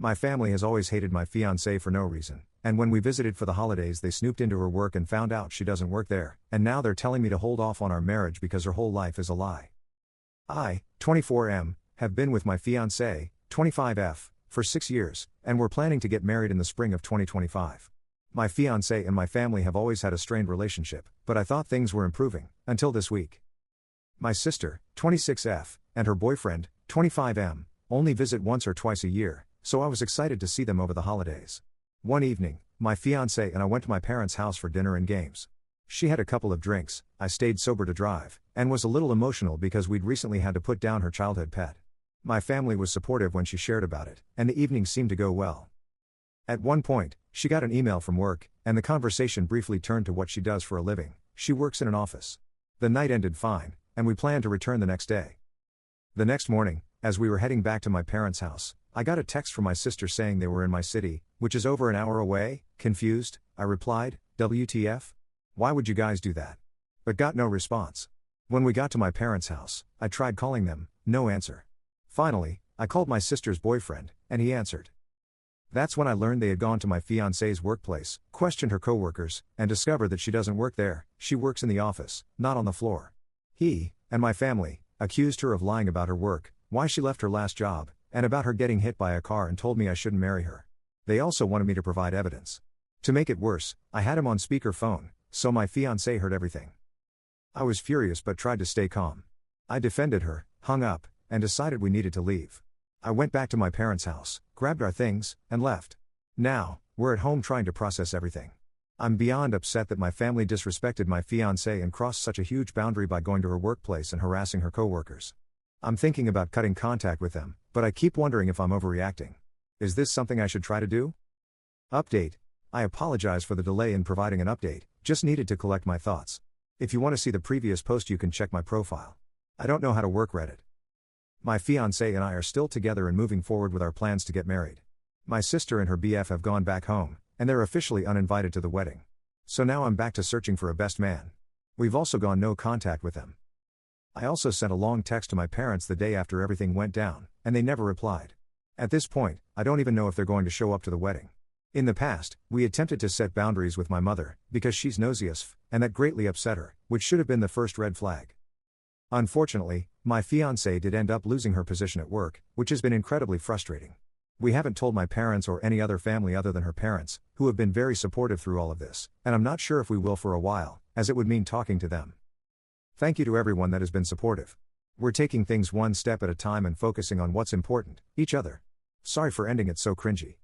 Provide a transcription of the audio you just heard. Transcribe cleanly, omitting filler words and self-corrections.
My family has always hated my fiancé for no reason, and when we visited for the holidays they snooped into her work and found out she doesn't work there, and now they're telling me to hold off on our marriage because her whole life is a lie. I, 24M, have been with my fiancé, 25F, for 6 years, and we're planning to get married in the spring of 2025. My fiancé and my family have always had a strained relationship, but I thought things were improving, until this week. My sister, 26F, and her boyfriend, 25M, only visit once or twice a year, so I was excited to see them over the holidays. One evening, my fiancé and I went to my parents' house for dinner and games. She had a couple of drinks, I stayed sober to drive, and was a little emotional because we'd recently had to put down her childhood pet. My family was supportive when she shared about it, and the evening seemed to go well. At one point, she got an email from work, and the conversation briefly turned to what she does for a living. She works in an office. The night ended fine, and we planned to return the next day. The next morning, as we were heading back to my parents' house, I got a text from my sister saying they were in my city, which is over an hour away. Confused, I replied, WTF? Why would you guys do that? But got no response. When we got to my parents' house, I tried calling them, no answer. Finally, I called my sister's boyfriend, and he answered. That's when I learned they had gone to my fiancé's workplace, questioned her coworkers, and discovered that she doesn't work there, she works in the office, not on the floor. He, and my family, accused her of lying about her work, why she left her last job, and about her getting hit by a car and told me I shouldn't marry her. They also wanted me to provide evidence. To make it worse, I had him on speakerphone, so my fiancé heard everything. I was furious but tried to stay calm. I defended her, hung up, and decided we needed to leave. I went back to my parents' house, grabbed our things, and left. Now, we're at home trying to process everything. I'm beyond upset that my family disrespected my fiancé and crossed such a huge boundary by going to her workplace and harassing her coworkers. I'm thinking about cutting contact with them, but I keep wondering if I'm overreacting. Is this something I should try to do? Update. I apologize for the delay in providing an update, just needed to collect my thoughts. If you want to see the previous post you can check my profile. I don't know how to work Reddit. My fiancé and I are still together and moving forward with our plans to get married. My sister and her BF have gone back home, and they're officially uninvited to the wedding. So now I'm back to searching for a best man. We've also gone no contact with them. I also sent a long text to my parents the day after everything went down, and they never replied. At this point, I don't even know if they're going to show up to the wedding. In the past, we attempted to set boundaries with my mother, because she's nosy as f, and that greatly upset her, which should have been the first red flag. Unfortunately, my fiancé did end up losing her position at work, which has been incredibly frustrating. We haven't told my parents or any other family other than her parents, who have been very supportive through all of this, and I'm not sure if we will for a while, as it would mean talking to them. Thank you to everyone that has been supportive. We're taking things one step at a time and focusing on what's important, each other. Sorry for ending it so cringy.